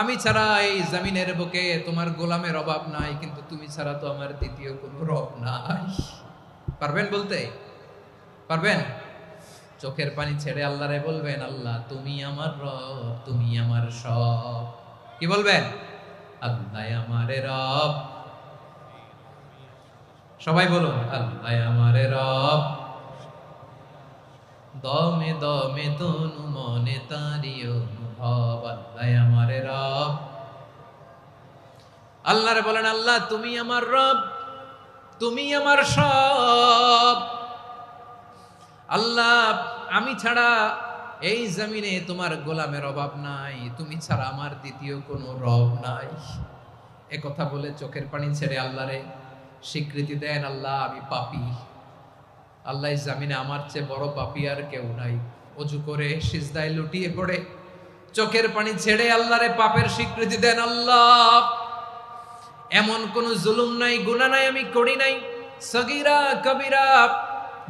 আমি ছাড়া এই জমিনের বুকে তোমার গোলামের অভাব নাই, কিন্তু তুমি ছাড়া তো আমার দ্বিতীয় কোনো রব নাই। পারবেন বলতে? পারবেন? চোখের পানি ছেড়ে আল্লাহরে বলবেন, আল্লাহ তুমি আমার রব, তুমি আমার সব। কি বলবেন? আল্লাহ আমারে রব। সবাই বলুন, আল্লাহ আমারে রব, দমে দমে তনু মনে তারি অনুভব। আল্লাহ আমারে রব। আল্লাহরে বলেন, আল্লাহ তুমি আমার রব, তুমি আমার সব। আল্লাহ আমি ছাড়া এই জমিনে তোমার গোলামের অভাব নাই, তুমি ছাড়া আমার দ্বিতীয় কোনো রব নাই। এ কথা বলে চোখের পানি ছেড়ে আল্লাহরে স্বীকৃতি দেন, আল্লাহ আমি পাপী। আল্লাহ এই জামিনে আমার চেয়ে বড় পাপী আর কেউ নাই। অজু করে সিজদায় লুটিয়ে পড়ে চোখের পানি ছেড়ে আল্লাহরে পাপের স্বীকৃতি দেন, আল্লাহ এমন কোন জুলুম নাই, গুনাহ নাই আমি করি নাই, সগীরা কবিরা,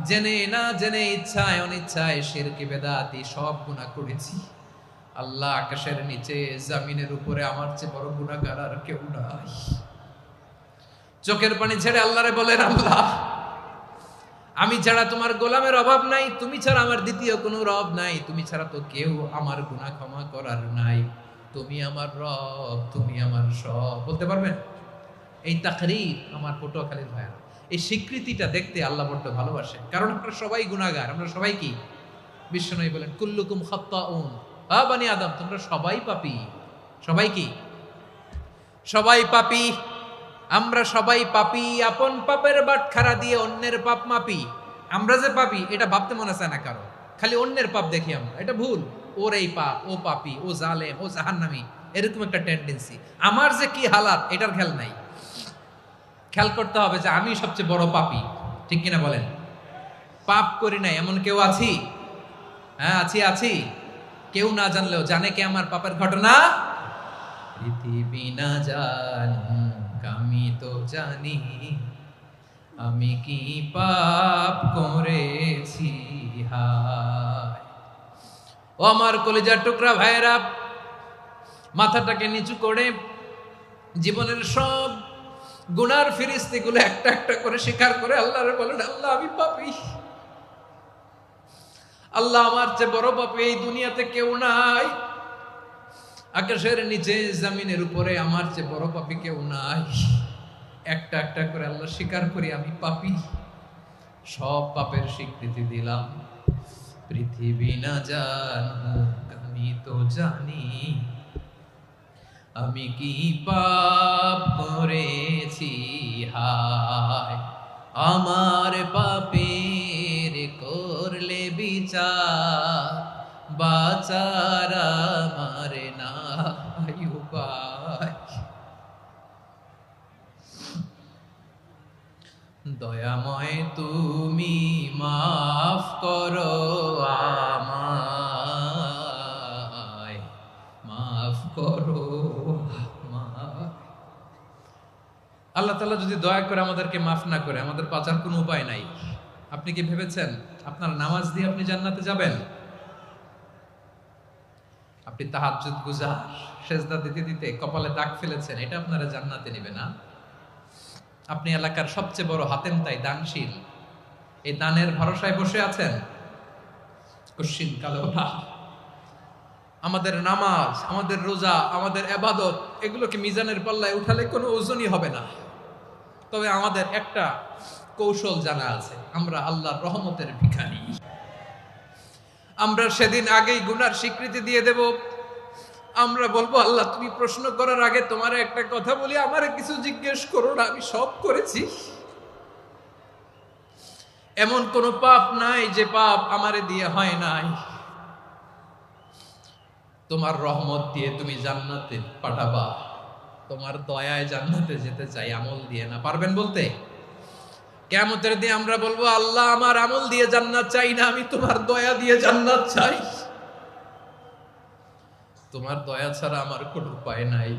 জেনে না জেনে, ইচ্ছায় অনিচ্ছায়, শিরকি বেদাতি সব গুনাহ করেছি। আল্লাহ আকাশের নিচে জমিনের উপরে আমার চেয়ে বড় গুনাহগার আর কেউ নাই। চোখের পানি ছেড়ে আল্লাহরে বলেন, আল্লাহ আমি ছাড়া তোমার গোলামের অভাব নাই, তুমি ছাড়া আমার দ্বিতীয় কোনো রব নাই, তুমি ছাড়া তো কেউ আমার গুনাহ ক্ষমা করার নাই, তুমি আমার রব, তুমি আমার সব। বলতে পারবেন? এই তাকরীর আমার পটুয়াখালীর ভাইয়া, এই স্বীকৃতিটা দেখতে আল্লাহ বড্ড ভালোবাসেন, কারণ আমরা সবাই গুনাহগার। আমরা সবাই কি? বিশ্বনবী বলেন, কুল্লুকুম খাত্তাউন, বানি আদম তোমরা সবাই পাপী। সবাই কি? সবাই পাপী। আমরা সবাই পাপী, আপন পাপের বাটখারা দিয়ে অন্যের পাপ মাপি। আমরা যে পাপী এটা ভাবতে মনে চায় না কারো, খালি অন্যের পাপ দেখি আমরা, এটা ভুল। ওর এই পাপ, ও পাপী, ও জালেম, ও জাহান্নামী, এরকম একটা টেন্ডেন্সি। আমার যে কি হালাত এটার খেয়াল নাই। খেয়াল করতে হবে যে আমি সবচেয়ে বড় পাপী, ঠিক কিনা বলেন? পাপ করি নাই এমন কেউ আছি? হ্যাঁ আছি, আছি। কেউ না জানলেও জানে কে আমার পাপের ঘটনা? পৃথিবী না জানুক আমি তো জানি, আমি কি পাপ করেছি হায়। ও আমার কলিজার টুকরা ভাইয়েরা, মাথাটাকে নিচু করে জীবনের সব গুনার ফিরিস্তিগুলো একটা একটা করে স্বীকার করে আল্লাহরে বলেন, আল্লাহ আমি পাপী। আল্লাহ আমার চেয়ে বড় পাপী এই দুনিয়াতে কেউ নাই। আকাশের নিচে জমিনের উপরে আমার চেয়ে বড় পাপী কেউ নাই। একটা একটা করে আল্লাহ স্বীকার করি আমি পাপী। সব পাপের স্বীকৃতি দিলাম। পৃথিবী না জানুক আমি তো জানি, আমি কি পাপ করেছি হায়। আমার পাপের করলে বিচার, বাচার আমার নাই উপায়। দয়াময় তুমি মাফ করো আমায়, মাফ করো আমায়। আল্লাহ তাআলা যদি দয়া করে আমাদেরকে মাফ না করে, আমাদের বাঁচার কোনো উপায় নাই। আপনি কি ভেবেছেন আপনার নামাজ দিয়ে আপনি জান্নাতে যাবেন? আপনি তাহাজ্জুদ গুজার, সেজদা দিতে দিতে কপালে দাগ ফেলেছেন, এটা আপনারা জান্নাতে নেবে না। আপনি এলাকার সবচেয়ে বড় হাতেম তাই দানশীল, এই দানের ভরসায় বসে আছেন, কশিন কালো না। আমাদের নামাজ, আমাদের রোজা, আমাদের ইবাদত, এগুলোকে মিজানের পাল্লায় উঠালে কোনো ওজনই হবে না। তবে আমাদের একটা কৌশল জানা আছে, আমরা আল্লাহর রহমতের ভিখারি। আমরা সেদিন আগেই গুনার স্বীকৃতি দিয়ে দেব। আমরা বলবো, আল্লাহ তুমি প্রশ্ন করার আগে তোমার একটা কথা বলি, আমারে কিছু জিজ্ঞেস করো না, আমি সব করেছি। এমন কোন পাপ নাই যে পাপ আমারে দিয়ে হয় নাই। তোমার রহমত দিয়ে তুমি জান্নাতে পাঠাবা, তোমার দয়ায় জান্নাতে যেতে চাই, আমল দিয়ে না। পারবেন বলতে? কিয়ামতের দিন আমরা বলবো, আল্লাহ আমার আমল দিয়ে জান্নাত চাই না, আমি তোমার দয়া দিয়ে জান্নাত চাই। তোমার দয়া ছাড়া আমার কোনো উপায় নাই।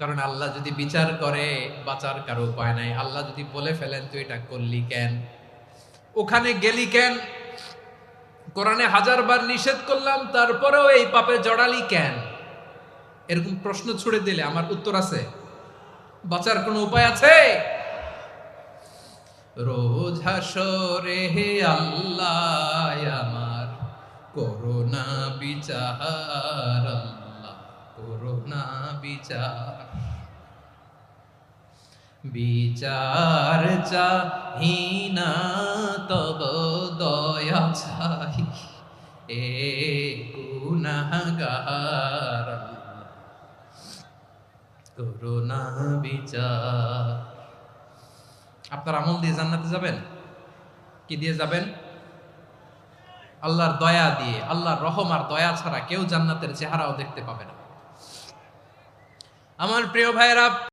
কারণ আল্লাহ যদি বিচার করে, বাঁচার কারো উপায় নাই। আল্লাহ যদি বলে ফেলেন তুই এটা করলি কেন, ওখানে গেলি কেন, কোরআনে 1000 বার নিষেধ করলাম তারপরেও এই পাপে জড়ালি কেন, এরকম প্রশ্ন ছুড়ে দিলে আমার উত্তর আছে? বাঁচার কোনো উপায় আছে? রোজ হাসরে হে আল্লাহ আমার করোনা বিচার, আল্লাহ করোনা বিচার। বিচার চাহি না তব দয়া চাই, এ গুনাহগার, আল্লাহ করোনা বিচার। আপনার আমল দিয়ে জান্নাতে যাবেন? কি দিয়ে যাবেন? আল্লাহর দয়া দিয়ে। আল্লাহর রহম আর দয়া ছাড়া কেউ জান্নাতের চেহারাও দেখতে পাবে না। আমার প্রিয় ভাইয়েরা,